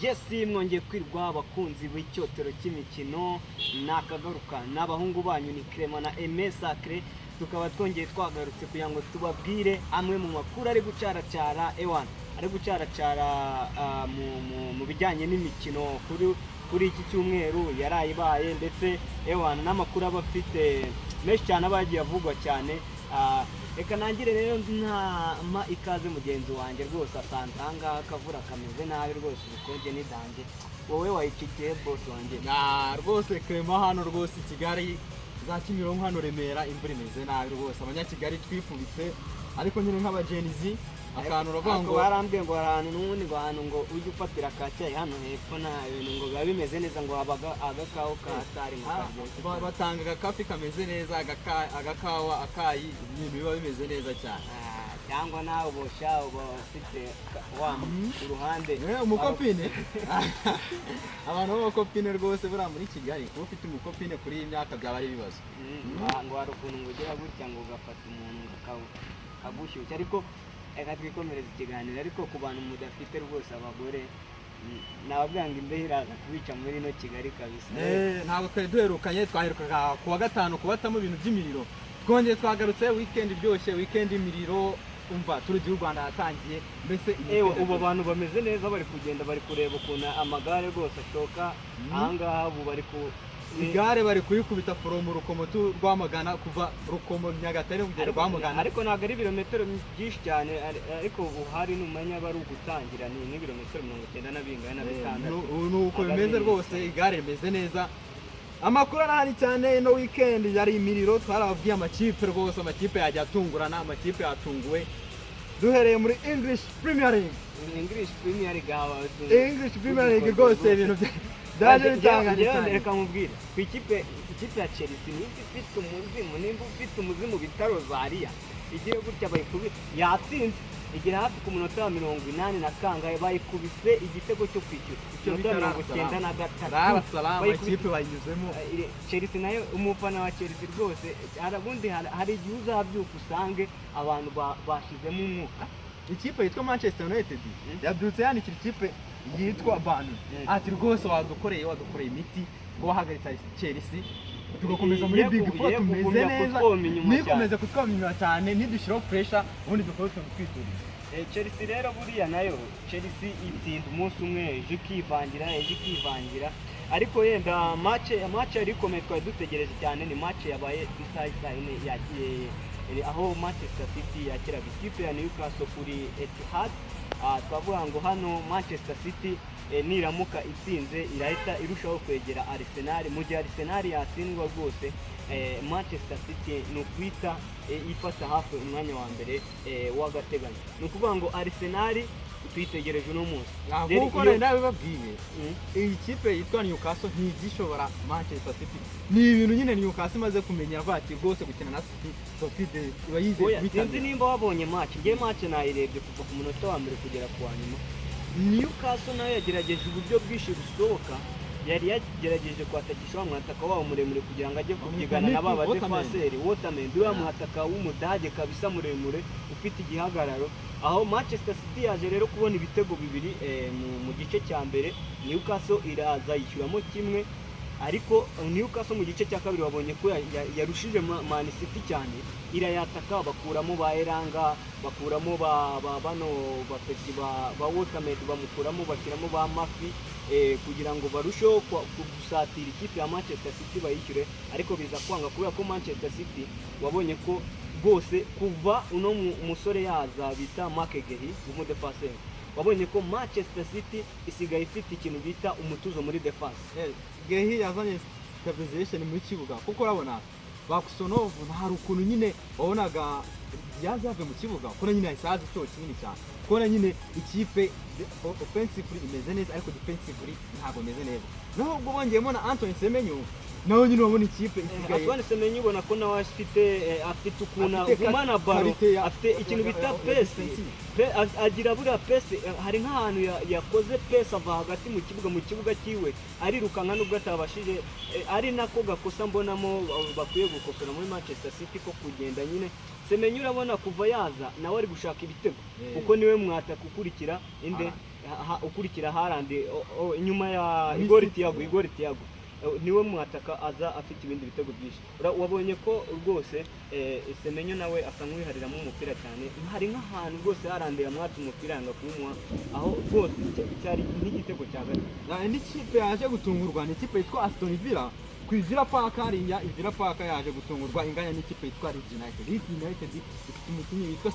Jesse mwongeye kwirwa abakunzi b'icyotero cy'imikino nakagaruka n'abahungu banyu ni Clement na Aimé Sacré tukaba twongeye twagarutse kugira ngo tubabwire amwe mu makuru ari gucaracara wa1 ari gucaracara mu bijyanye n'imikino kuri iki cyumweru yarayibaye ndetse wa1 n'amakuru abafite menshi cyane abagiye avugwa cyane. Reka nangire rero ntama ikaze mugenzi wanjye rwose asantanga akavura kameze nabi rwose ukonje nidanje wowe wayikikiye boss wanjye na rwose Clement hano rwose Kigali za Kimironko hano Remera imvura imeze nabi rwose abanyakigali twifubitse ariko nyine nk'abagenizi akantu uravuga ngo barambwiye ngo ahantu n'ubundi ngo ujye ufatira akacyayi hano hepfo na ibintu ngo biba bimeze neza ngo habaga agakawa katari batanga agakafi kameze neza agakawa akayi ibintu biba bimeze neza cyane cyangwa nawe ubosha uba ufite wa uruhande umukopine abantu b'abakopine rwose bura muri Kigali kuba ufite umukopine kuri iyi myaka byaba ari ibibazo ngo hari ukuntu ngo ugira gutya ngo ugafata umuntu ukagushyushya ariko reka twikomereza ikiganiro ariko ku bantu mudafite rwose abagore nababwira ngo imbeho iraza kubica muri ino Kigali kabisa. Ntabwo twari duherukanye twaherukaga kuwa gatanu kubatamo ibintu by'imiriro twongeye twagarutse weekend iryoshye weekend imiriro umva turi gihugu Rwanda yatangiye mbese ubu abantu bameze neza bari kugenda bari kureba ukuntu amagare rwose ashoka ahangaha ubu bari ku igare bari kuyikubita from Rukomo rwamagana kuva Rukomo Nyagatare kugera rwamagana ariko ntabwo ari ibirometero byinshi cyane ariko uhari numenya bari ugutangira ni ibirometero 90 na bingana na bitandatu nuko bimeze rwose igare rimeze neza. Amakuru arahari cyane no weekend yari imiriro twarababwiye amakipe rwose amakipe yajya atungurana amakipe yatunguwe duhereye muri English Premier League rwose ibintu daje bitanganye reka mubwire ku ikipe ya Chelsea ni ifite umuzimu bitaro Zaria igiye gutya bayikubita yatsinze igira hafi ku munota wa 80 na kangahe bayikubise igitego cyo kwishyura icyo bita 93 salama ikipe bayinyuzemo Chelsea nayo umufana wa Chelsea rwose arabundi hari igihe uzabyuka usange abantu bashizemo umwuka. Ikipe yitwa Manchester United yabyutse yanikira ikipe yitwa Banu ati rwose wadukoreye imiti ngo wahagaritsa Chelsea tugakomeza muri Big Four tumeze neza nikomeza kutwamenya cyane ntidushiraho pressure ubundi dukora twituriza. Chelsea rero buriya nayo Chelsea itsinda umunsi umwe ejo ikivangira ariko yenda match yari ikomeye twari dutegereje cyane ni match yabaye isaha ine yagiye aho Manchester City yakiraga ikipe ya Newcastle kuri Etihad. Twavuga ngo hano Manchester City niramuka itsinze irahita irushaho kwegera Arsenal mu gihe Arsenal yatsindwa rwose Manchester City no kwita ifata hafi umwanya wa mbere w'agateganyo no kuvuga ngo Arsenal twitegereje uno munsi kuko rero nawe babwiye iyi kipe yitwa Newcastle ntigishobora Manchester City ni ibintu nyine Newcastle imaze kumenyera bati rwose gukina na City tofide bayize bitanze nimba wabonye match nayirebye kuva ku munota wa mbere kugera ku wa nyuma. Newcastle nayo yagerageje uburyo bwinshi bushoboka yari yagerageje kwatakisha umwataka wabo muremure kugira ngo ajye kubyigana na baba defenseur Waterman uriya muhataka w'umudage kabisa muremure ufite igihagararo aho Manchester City yaje rero kubona ibitego bibiri mu gice cya mbere Newcastle iraza yishyuramo kimwe ariko Newcastle mu gice cya kabiri wabonye ko yarushije Man City cyane irayataka bakuramo ba Eranga bakuramo bano bafeti ba Waterman bamukuramo bakiramo ba Mafi kugira ngo barusheho gusatira ikipe ya Manchester City bayishyure ariko biza kwanga kubera ko Manchester City wabonye ko rwose kuva uno umusore yaza bita Makegehi umudefenseur wabonye ko Manchester City isigaye ifite ikintu bita umutuzo muri defense. Gehi yazanye stabilization muri kibuga kuko urabona Bakusonov nta rukuntu nyine wabonaga yazave mu kibuga kora nyine isazi cyo kinini cyane kora nyine ikipe offensively imeze neza ariko defensively ntabwo imeze neza naho ubwo bongeyemo na Antoine Semenyo naho nyine wabona ikipe isigaye Antoine Semenyo ubona ko nawe afite ukuna gumana baro afite ikintu bita pace agira buriya pace hari nk'ahantu yakoze pace ava hagati mu kibuga kiwe arirukanka nubwo atabashije ari nako gakosa mbonamo bakwiye gukosora muri Manchester City ko kugenda nyine Semenyo urabona kuva yaza nawe ari gushaka ibitego kuko niwe mwata kukurikira inde ukurikira Haaland inyuma ya Messi. Igor Thiago niwe mwataka aza afite ibindi bitego byinshi. Wabonye ko rwose Semenyo nawe asa nk'uwihariramo umupira cyane, hari nk'ahantu rwose Haaland yamwatse umupira yanga kuwumuha, aho rwose cyari nk'igitego cya gatatu. indi kipe yaje gutungurwa ni ikipe yitwa Aston Villa ku Villa Park hariya. Villa Park yaje gutungurwa inganya n'ikipe yitwa Leeds United. Leeds United ifite umukinnyi witwa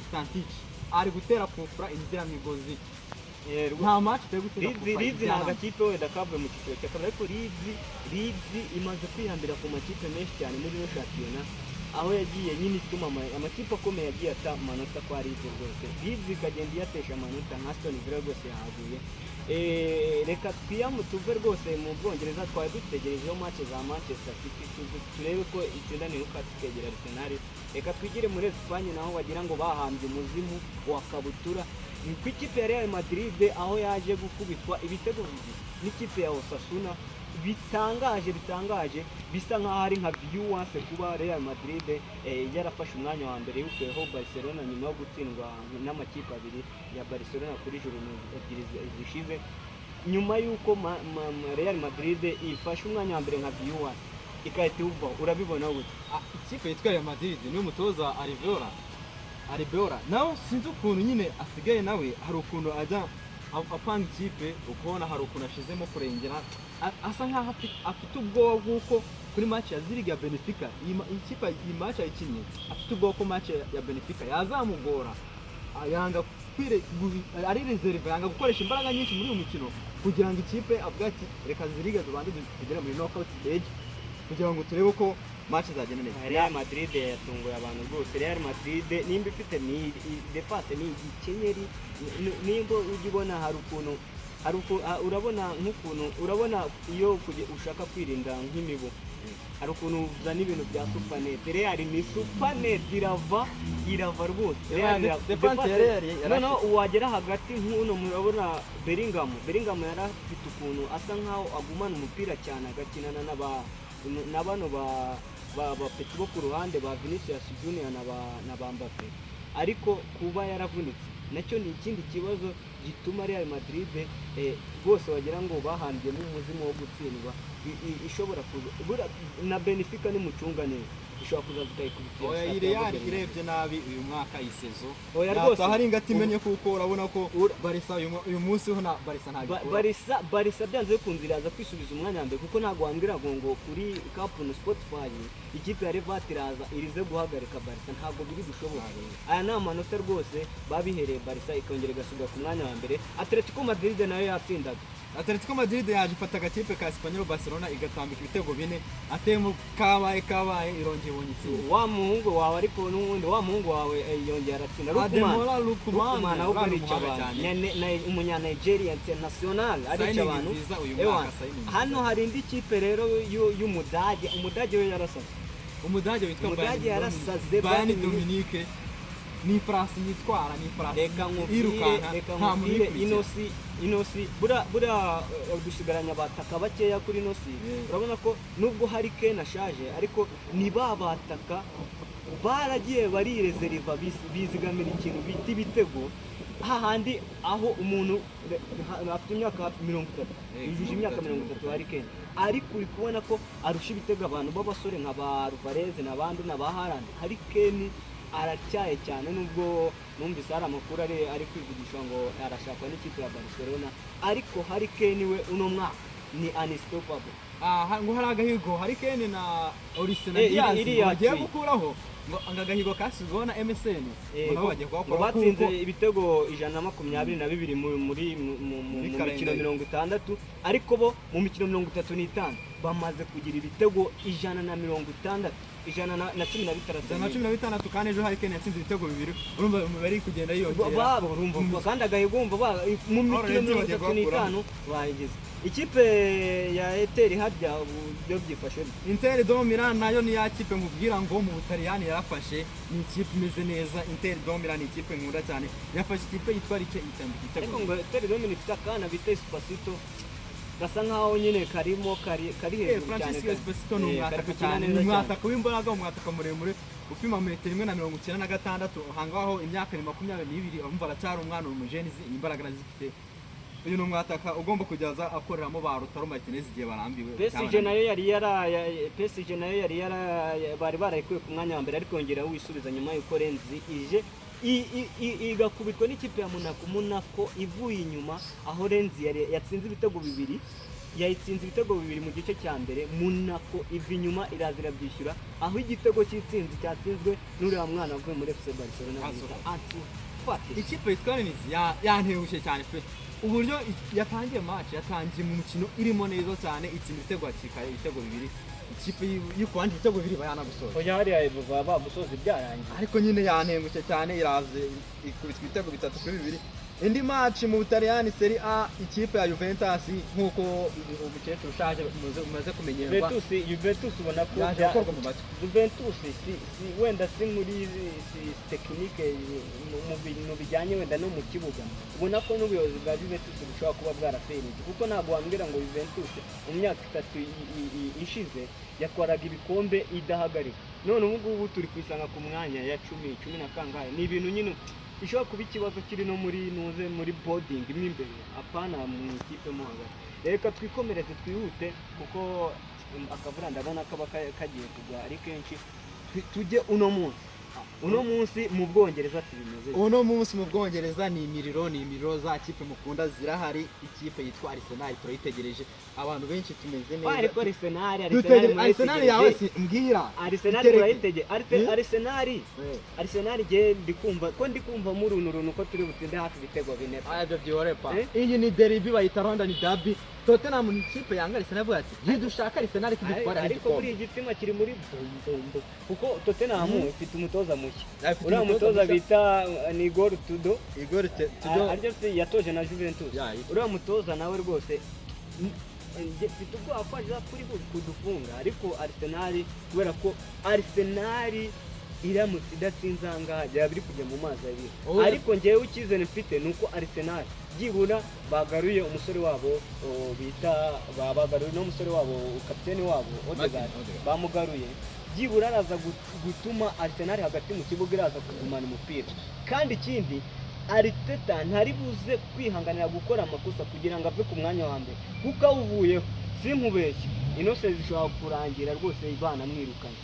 Stantic ari gutera kufra inziramigozi. Nta match turi gutera kufra. Leeds ni agakipe wenda kavuye mu cyiciro cya kabiri, ariko Leeds imaze kwihambira ku makipe menshi cyane muri no shampiyona, aho yagiye nyine ituma amakipe akomeye yagiye ata amanota kwa Leeds rwose. Leeds ikagenda iyatesha amanota nka Aston Villa rwose yahaguye. Reka tuve rwose mu Bwongereza, twari dutegerejeho match za Manchester City turebe ko itsinda Newcastle ikegera Arsenal. Reka twigire muri Espagne naho wagira ngo bahambye umuzimu wa kabutura ku ikipe ya Real Madrid, aho yaje gukubitwa ibitego bibiri n'ikipe ya Osasuna bitangaje bisa nkaho ari nka viewers kuba Real Madrid yarafashe umwanya wa mbere yukuyeho Barcelona nyuma yo gutsindwa n'amakipe abiri ya Barcelona kuri juru ebyiri zishize, nyuma yuko Real Madrid ifashe umwanya wa mbere nka viewers ikahita uva. Urabibona gute? Ikipe yitwa Real Madrid ni umutoza Arbeloa nawe sinzi ukuntu nyine asigaye, nawe hari ukuntu ajya apanga ikipe, ukubona hari ukuntu ashizemo kurengera, asa nkaho afite ubwoba bw'uko kuri match ya Zirga ya Benfica ikipe iyi match yakinnye, afite ubwoba ko match ya Benfica yazamugora, yanga ari reserve, yanga gukoresha imbaraga nyinshi muri uyu mukino kugira ngo ikipe avuga ati reka Zirga tubande tugere muri knockout stage kugira ngo turebe ko match zagenda neza. Real Madrid yatunguye abantu rwose. Real Madrid nimba ifite ni defense ni igikenyeri, nimba ugibona hari ukuntu urabona iyo ushaka kwirinda nk'imibu, hari ukuntu uzana ibintu bya supanete. Real ni supanete, irava rwose. Defense ya Real noneho uwagera hagati nk'uno murabona Bellingham yari afite ukuntu asa nkaho agumana umupira cyane agakinana na bano ba peti bo ku ruhande ba Vinicius Junior na ba Mbappe, ariko kuba yaravunitse nacyo ni ikindi kibazo gituma Real Madrid rwose wagira ngo bahandyemo umuzimu wo gutsindwa. Ishobora kuza na Benfica ni mucunga neza, ishobora kuza zikayikubitira. Oya Real irebye nabi uyu mwaka isezo. Oya rwose hari ingati menye kuko urabona ko Barca uyu munsi ho na Barca ntabwo Barca byanze bikunze iraza kwisubiza umwanya wa mbere, kuko ntabwo wambwira ngo kuri Captain Spotify ikipe ya Levante iraza irize guhagarika Barca, ntabwo biri gushoboka. Aya ni amanota rwose babihereye Barca ikongera igasubira ku mwanya wa mbere. Atletico Madrid nayo yatsindaga. Atletico Madrid yaje ifata agakipe ka Espanyol Barcelona igatambika ibitego 4, atemu kabaye irongeye ibonye itsinda. Wa muhungu wawe ariko n'ubundi wa muhungu wawe yongera aratsinda. Lukman ahubwo arica abantu, umunya Nigeria international arica abantu. Hano hari indi kipe rero umudage we yarasaze. Umudage witwa Bayern Dominique ni France yitwara, ni France. Reka nkubwire inosi bura dusigaranya abataka bakeya kuri inosi. Urabona ko nubwo hari Ken ashaje, ariko ni babataka baragiye barirezeriva bizigamira ikintu bita ibitego, hahandi aho umuntu afite imyaka 30 yijije imyaka 30 hari Ken, ariko uri kubona ko arusha ibitego abantu b'abasore nka ba Alvarez n'abandi na ba Haaland. Hari Ken aracyaye cyane, nubwo numvise hari amakuru ari kwivugisha ngo arashakwa n'ikipe ya Barcelona, ariko hari Ken we uno mwaka ni unstoppable. Ngo hari agahigo hari Ken na Orisena bagiye gukuraho, ngo angagahigo kasizwe na MSN ngo bagiye gukora, batsinze ibitego 122 muri mikino 60, ariko bo mu mikino 35 bamaze kugira ibitego 160, 116 kandi ejo hari Ken yatsinze ibitego 2. urumva bari kugenda yiyongera urumva kandi agahigo mu mikino 35 bahigeze. Ikipe ya Inter hajya byo byifashe. Inter do Milan nayo ni ya kipe nkubwira ngo mu Butaliyani yarafashe, ni ikipe imeze neza. Inter do Milan ni ikipe nkunda cyane, yafashe ikipe yitwa Rike itambika igitego. Ariko ngo Inter do Milan ifite akana bita Espacito gasa nkaho nyine karimo kari hejuru cyane. Francisco Espacito ni umwataka cyane, ni umwataka w'imbaraga, umwataka muremure upima 1.96 m, hangaho imyaka 22, urumva aracyari umwana umujenizi, imbaraga zifite uyu ni umwataka ugomba kujyaza akoreramo ba Lautaro Martinez igihe barambiwe. PSG nayo yari bari barayikuye ku mwanya wa mbere ariko yongera wisubiza nyuma yuko Renzi ije igakubitwa n'ikipe ya Monaco ivuye inyuma aho Renzi yatsinze ibitego bibiri mu gice cya mbere. Monaco iva inyuma irazira byishyura aho igitego cyatsinzwe n'uriya mwana avuye muri FC Barcelona. Ikipe yitwa Rennes yantehuje cyane pe, uburyo yatangiye match yatangiye mu mukino irimo neza cyane, itsinda ibitego hakikaye ibitego bibiri. Ikipe y'ukwandi ibitego bibiri bayana gusoza oya hariya bava gusoza ibyarangiye, ariko nyine yantehuje cyane, iraze ikubitwa ibitego 3-2. Indi match mu Butaliyani Serie A, ikipe ya Juventus nkuko umukecuru ushaje umaze kumenyerwa. Juventus ubona ko Juventus wenda si muri tekinike mu bijyanye wenda no mu kibuga, ubona ko n'ubuyobozi bwa Juventus bushobora kuba bwaraferinze, kuko ntabwo wambwira ngo Juventus mu myaka 3 ishize yatwaraga ibikombe idahagarika, none ubu ngubu turi kwisanga ku mwanya ya 10 na kangahe. Ni ibintu nyine ishobora kuba ikibazo kiri no muri boarding mo imbere, apana mu ikipe mo hagati. Reka twikomereze twihute kuko akavura ndabona kaba kagiye kugwa ari kenshi. Tujye uno munsi mu Bwongereza tubimeze. Uno munsi mu Bwongereza ni imiriro za kipe mukunda zirahari. Ikipe yitwa Arsenal turayitegereje, abantu benshi tumeze neza. Ariko Arsenal yawe mbwira Arsenal turayitege. Arsenal je ndikumva muri runtu ko turi butsinde hafi bitego bine. Ibyo byorepa. Iyi ni derby bayita London derby. Tottenham ni ikipe yanga Arsenal avuga ati ntidushaka Arsenal kidutwara ariko muri igitsina kiri muri bombo, kuko Tottenham ifite umutoza mushya. Uriya mutoza bita ni Igor Tudor aryo se yatoje na Juventus. Uriya mutoza nawe rwose mfite ubwoba ko aza kuri kudufunga, ariko Arsenal kubera ko Arsenal iramutse idatsinze ahangaha byaba biri kujya mu mazi abiri. Ariko njyewe icyizere mfite ni uko Arsenal byibura bagaruye umusore wabo bagaruye n'umusore wabo kapiteni wabo Odegaard bamugaruye, byibura araza gutuma Arsenal hagati mu kibuga iraza kugumana umupira. Kandi ikindi Arteta ntari buze kwihanganira gukora amakosa kugira ngo ave ku mwanya wa mbere, kuko awuvuyeho sinkubeshye inose zishobora kurangira rwose ibana mwirukanye.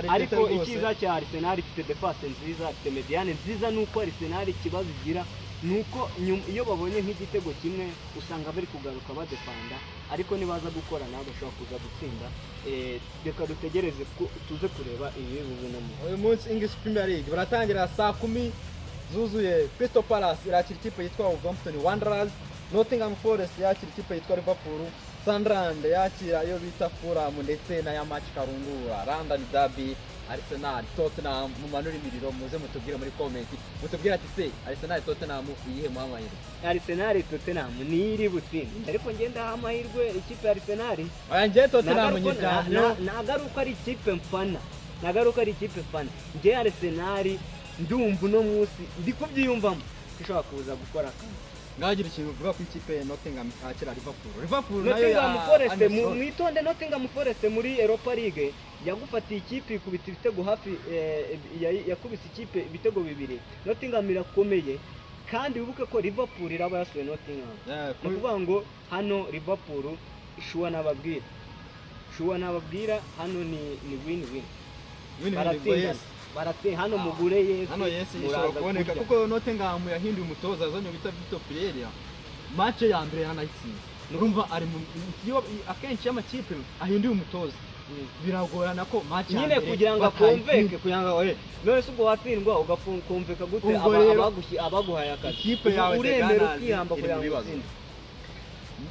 Ariko ikiza cya Arsenal ifite defense nziza, ifite mediane nziza, nuko Arsenal ikibazo igira nuko iyo babonye nk'igitego kimwe usanga bari kugaruka badefanda, ariko nibaza gukora nabo bashobora kuza gutsinda. Reka dutegereze tuze kureba ibi bubunamo. Uyu munsi English Premier League baratangira saa 10 zuzuye. Crystal Palace irakira ikipe yitwa Wolverhampton Wanderers, Nottingham Forest yakira ikipe yitwa Liverpool, Sunderland yakira iyo bita Fulham, ndetse na ya match karundura London derby Arsenal Tottenham. Mu manuri imiriro muze mutubwire muri comment, mutubwire ati se Arsenal Tottenham iyihe mu amahirwe? Arsenal Tottenham ni iri butsinde, ariko ngenda amahirwe ikipe ya Arsenal. Ngiye Tottenham nyijyana nagaruka ari ikipe mfana, ngiye Arsenal ndumva no munsi ndi kubyiyumvamo ishobora kuza gukora akazi. Nagira ikintu uvuga ku ikipe ya Nottingham akira Liverpool nayo ya mwitonde. Nottingham Forest muri Europa League yagufatiye ikipe ikubita ibitego hafi yakubise ikipe ibitego bibiri. Nottingham irakomeye, kandi wibuke ko Liverpool iraba yasuye Nottingham. Ni kuvuga ngo hano Liverpool shuwa nababwira hano ni win-win. Baratsinda hano mugure Yesu. Hano Yesu ishobora kuboneka kuko Nottingham yahinduye umutoza azanye bita Victor Pereira. Match ya mbere yanayitsinze. Urumva ari akenshi y'amakipe ahinduye umutoza biragorana ko match ya mbere nyine kugira ngo akomveke, kugira ngo none se ubwo watsindwa ugakomveka gute abaguhaye akazi? Ikipe yawe uremera ukihamba kugira ngo utsinde.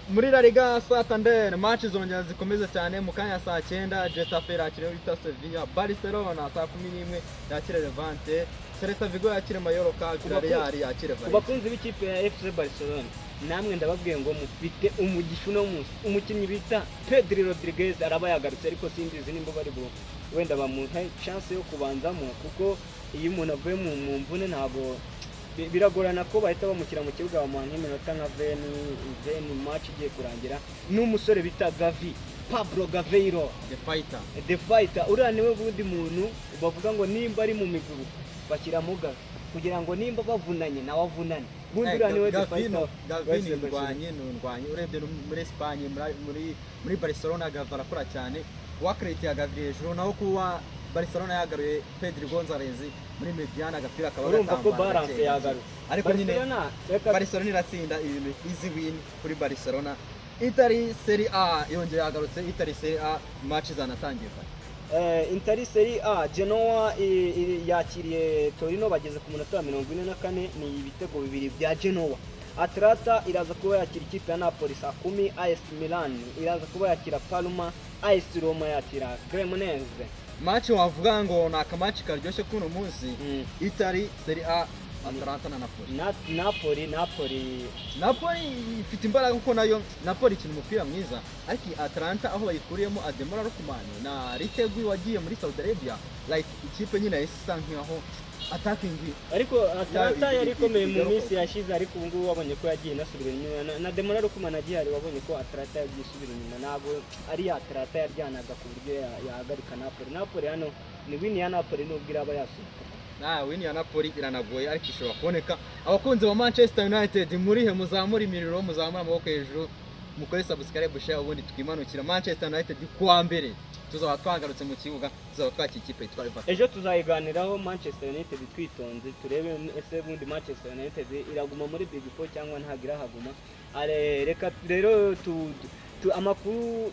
Muri La Liga Santander match zongera zikomeza cyane. Mu kanya saa 9 Getafe yakira bita Sevilla, Barcelona saa 11 yakira Levante, Celta Vigo yakira Mallorca, Villarreal yakira Valencia. Kubakunzi b'ikipe ya FC Barcelona namwe ndababwiye ngo mufite umugisha no munsi. Umukinnyi bita Pedri Rodriguez araba yagarutse, ariko simbizi nimba bari wenda bamuha chance yo kubanzamo, kuko iyo umuntu avuye mu mvune ntabwo biragorana ko bahita bamukira mu kibuga bamuha nk'iminota nka 20 match igiye kurangira. N'umusore bita Pablo Gaveiro the fighter uriya niwe bundi muntu bavuga ngo nimba ari mu miguru bashyira mu gavi kugira ngo nimba bavunanye nawe avunane. bundi uriya niwe Gavino wese ndwanye urebye muri Espagne muri Barcelona Gavi arakora cyane wakreti ya Gavi hejuru naho kuba Barcelona yagaruye Pedri Gonzalez muri Mediana agapira akaba urumva ko balance yagarutse ariko nyine Barcelona iratsinda ibintu easy win kuri Barcelona. Itari Serie A yongeye yagarutse, Itari Serie A match zanatangiye Intari Serie A Genoa yakiriye Torino bageze ku munota wa 44 ni ibitego bibiri bya Genoa. Atlanta iraza kuba yakira ikipe ya Napoli saa 10, AS Milan iraza kuba yakira Parma, AS Roma yakira Cremonese. Match wavuga ngo ni akamaci karyoshye kuno munsi. Itari Serie A Atlanta na Napoli ifite imbaraga kuko nayo Napoli ikina umupira mwiza, ariko Atlanta aho bayikuriyemo Ademola Lookman na Ritegui wagiye muri Saudi Arabia like ikipe nyine isa nkaho attacking, ariko Atlanta yari ikomeye mu minsi yashize, ariko ubu ngubu wabonye ko yagiye nasubira inyuma na Ademola Lookman agiye ari wabonye ko Atlanta yagiye isubira inyuma, ntabwo ari Atlanta yaryanaga ku buryo yahagarika Napoli hano ni win ya Napoli nubwo iraba yasuka. Win ya Napoli iranagoye ariko ishobora kuboneka. Abakunzi ba Manchester United murihe muzamura imiriro, muzamura amaboko hejuru, mukore subscribe share ubundi twimanukira. Manchester United kuwa mbere tuzaba twagarutse mu kibuga, tuzaba twakira ikipe yitwa Everton. Ejo tuzayiganiraho Manchester United twitonze turebe ese bundi Manchester United iraguma muri Big 4 cyangwa ntagira haguma. Reka rero amakuru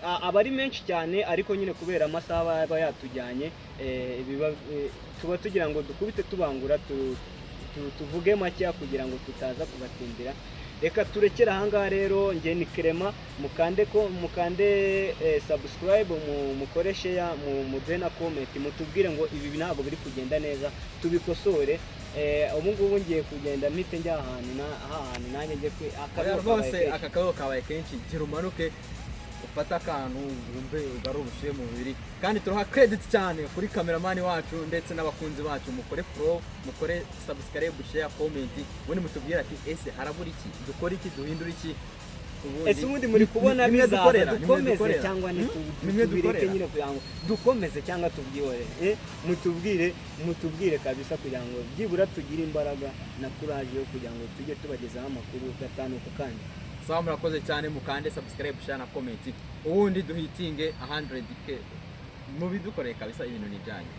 abari menshi cyane, ariko nyine kubera amasaha yaba yatujyanye tuba tugira ngo dukubite tubangura tuvuge make kugira ngo tutaza kubatindira. Reka turekera ahangaha rero, nge ni Clement, mukande subscribe, mukore share, muduhe na comment, mutubwire ngo ibi ntabwo biri kugenda neza tubikosore. Ubu ngubu ngiye kugenda mpite njya ahantu nanjye njye aka kabaye kabaye kenshi, gira umanuke ufata akantu wumve ugarurushe mu mubiri, kandi turuha credit cyane kuri cameraman wacu ndetse n'abakunzi bacu. Mukore follow, mukore subscribe, share, comment, ubundi mutubwira ati ese harabura iki, dukora iki, duhindura iki. Ese ubundi muri kubona bizaza dukomeze cyangwa ntitubireke nyine kugira ngo dukomeze cyangwa tubyihore. Mutubwire kabisa kugira ngo byibura tugire imbaraga na courage yo kugira ngo tujye tubagezaho amakuru gatanu ku kandi. Sawa, murakoze cyane, mukande subscribe, share na comment, ubundi duhitinge 100k mu bidukoreye kabisa, ibintu ni byanyu.